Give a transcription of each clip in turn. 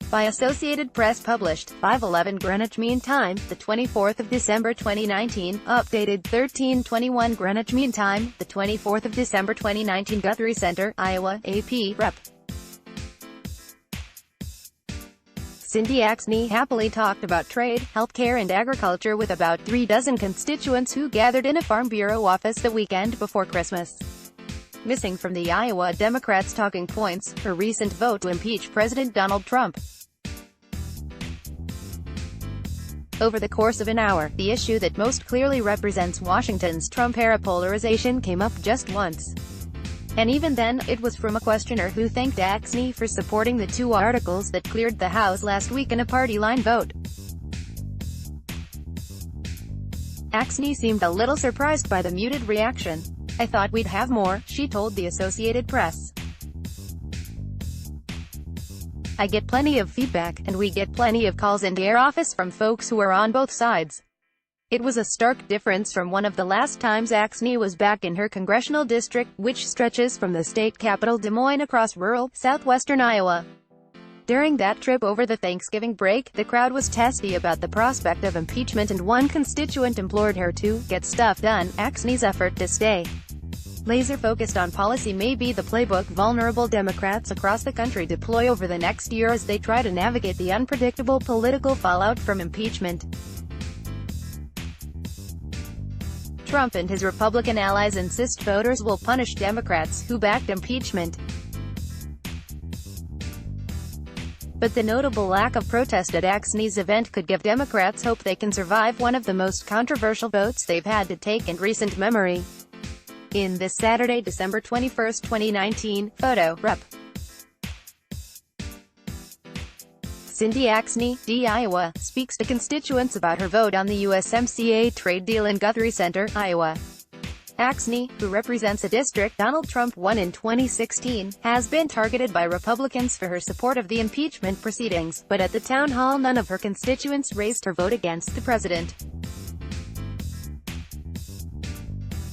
by Associated Press, published 5:11 Greenwich Mean Time, the 24th of December 2019, updated 13:21 Greenwich Mean Time, the 24th of December 2019. Guthrie Center, Iowa, AP, Rep. Cindy Axne happily talked about trade, healthcare and agriculture with about 3 dozen constituents who gathered in a Farm Bureau office the weekend before Christmas. Missing from the Iowa Democrats' talking points, her recent vote to impeach President Donald Trump. Over the course of an hour, the issue that most clearly represents Washington's Trump-era polarization came up just once. And even then, it was from a questioner who thanked Axne for supporting the 2 articles that cleared the House last week in a party-line vote. Axne seemed a little surprised by the muted reaction. "I thought we'd have more," she told the Associated Press. "I get plenty of feedback, and we get plenty of calls into our office from folks who are on both sides." It was a stark difference from one of the last times Axne was back in her congressional district, which stretches from the state capital Des Moines across rural, southwestern Iowa. During that trip over the Thanksgiving break, the crowd was testy about the prospect of impeachment, and one constituent implored her to get stuff done. Axne's effort to stay laser-focused on policy may be the playbook vulnerable Democrats across the country deploy over the next year as they try to navigate the unpredictable political fallout from impeachment. Trump and his Republican allies insist voters will punish Democrats who backed impeachment. But the notable lack of protest at Axne's event could give Democrats hope they can survive one of the most controversial votes they've had to take in recent memory. In this Saturday, December 21, 2019, photo, Rep. Cindy Axne, D. Iowa, speaks to constituents about her vote on the USMCA trade deal in Guthrie Center, Iowa. Axne, who represents a district Donald Trump won in 2016, has been targeted by Republicans for her support of the impeachment proceedings, but at the town hall none of her constituents raised her vote against the president.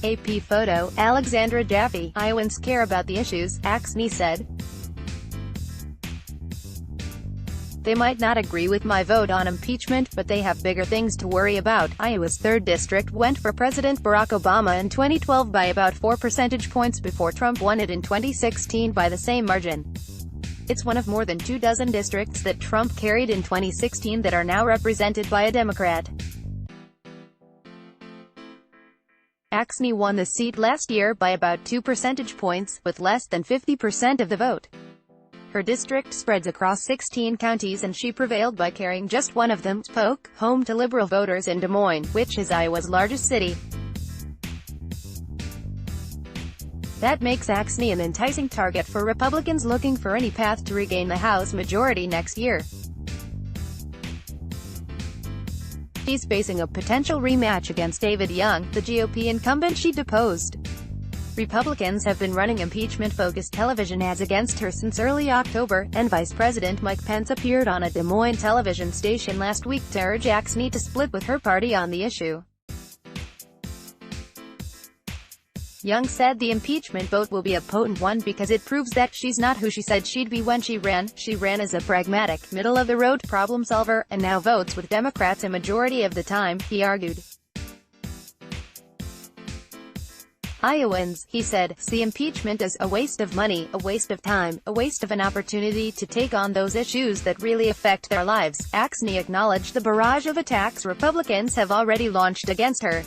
AP photo, Alexandra Jaffe. "Iowans care about the issues," Axne said. "They might not agree with my vote on impeachment, but they have bigger things to worry about." Iowa's 3rd District went for President Barack Obama in 2012 by about 4 percentage points before Trump won it in 2016 by the same margin. It's one of more than 2 dozen districts that Trump carried in 2016 that are now represented by a Democrat. Axne won the seat last year by about 2 percentage points, with less than 50% of the vote. Her district spreads across 16 counties and she prevailed by carrying just one of them, Polk, home to liberal voters in Des Moines, which is Iowa's largest city. That makes Axne an enticing target for Republicans looking for any path to regain the House majority next year. She's facing a potential rematch against David Young, the GOP incumbent she deposed. Republicans have been running impeachment-focused television ads against her since early October, and Vice President Mike Pence appeared on a Des Moines television station last week to urge Axne to split with her party on the issue. Young said the impeachment vote will be a potent one because it proves that she's not who she said she'd be when she ran. She ran as a pragmatic, middle-of-the-road problem solver, and now votes with Democrats a majority of the time, he argued. "Iowans," he said, "see impeachment as a waste of money, a waste of time, a waste of an opportunity to take on those issues that really affect their lives." Axne acknowledged the barrage of attacks Republicans have already launched against her.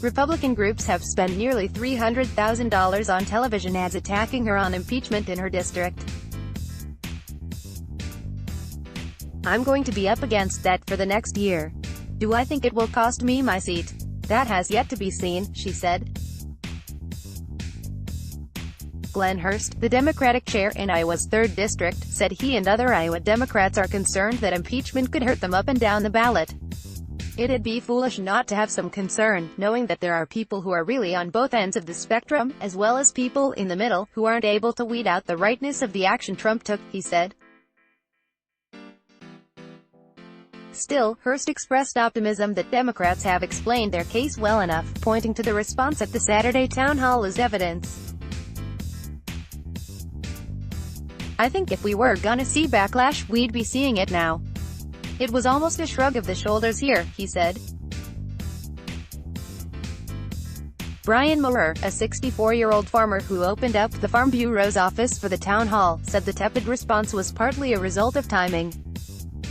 Republican groups have spent nearly $300,000 on television ads attacking her on impeachment in her district. "I'm going to be up against that for the next year. Do I think it will cost me my seat? That has yet to be seen," she said. Glenn Hurst, the Democratic chair in Iowa's 3rd District, said he and other Iowa Democrats are concerned that impeachment could hurt them up and down the ballot. "It'd be foolish not to have some concern, knowing that there are people who are really on both ends of the spectrum, as well as people in the middle, who aren't able to weed out the rightness of the action Trump took," he said. Still, Hurst expressed optimism that Democrats have explained their case well enough, pointing to the response at the Saturday town hall as evidence. I think if we were gonna see backlash, we'd be seeing it now. It was almost a shrug of the shoulders here, he said. Brian Moore, a 64-year-old farmer who opened up the Farm Bureau's office for the town hall, said the tepid response was partly a result of timing.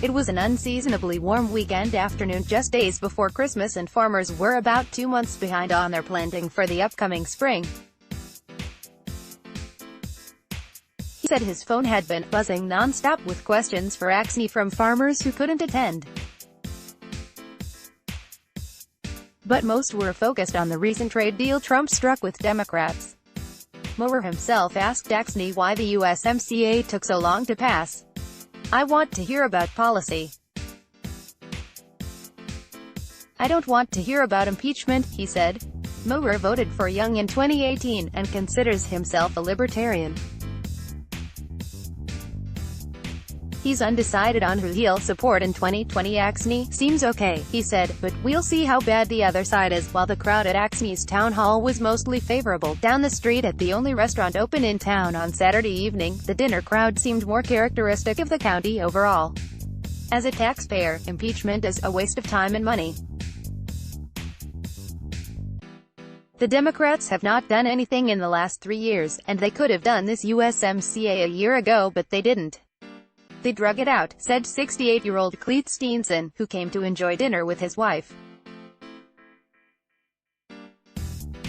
It was an unseasonably warm weekend afternoon just days before Christmas, and farmers were about 2 months behind on their planting for the upcoming spring. He said his phone had been buzzing non-stop with questions for Axne from farmers who couldn't attend. But most were focused on the recent trade deal Trump struck with Democrats. Moore himself asked Axne why the USMCA took so long to pass. "I want to hear about policy. I don't want to hear about impeachment," he said. Moore voted for Young in 2018, and considers himself a libertarian. He's undecided on who he'll support in 2020. "Axne seems okay," he said, "but we'll see how bad the other side is." While the crowd at Axne's town hall was mostly favorable, down the street at the only restaurant open in town on Saturday evening, the dinner crowd seemed more characteristic of the county overall. As a taxpayer, impeachment is a waste of time and money. The Democrats have not done anything in the last 3 years, and they could have done this USMCA a year ago, but they didn't. They drug it out, said 68-year-old Cleet Steenson, who came to enjoy dinner with his wife.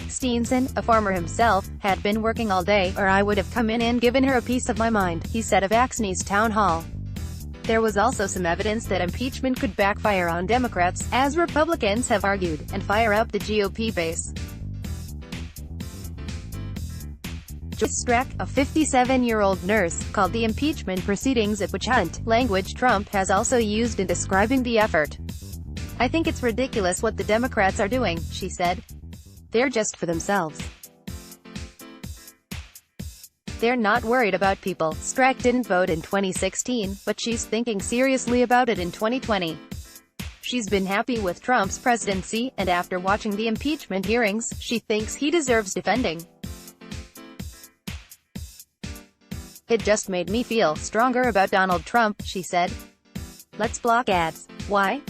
Steenson, a farmer himself, had been working all day, or I would have come in and given her a piece of my mind, he said of Axne's town hall. There was also some evidence that impeachment could backfire on Democrats, as Republicans have argued, and fire up the GOP base. Joyce Strack, a 57-year-old nurse, called the impeachment proceedings a witch hunt, language Trump has also used in describing the effort. "I think it's ridiculous what the Democrats are doing," she said. "They're just for themselves. They're not worried about people." Strack didn't vote in 2016, but she's thinking seriously about it in 2020. She's been happy with Trump's presidency, and after watching the impeachment hearings, she thinks he deserves defending. "It just made me feel stronger about Donald Trump," she said. "Let's block ads." "Why?"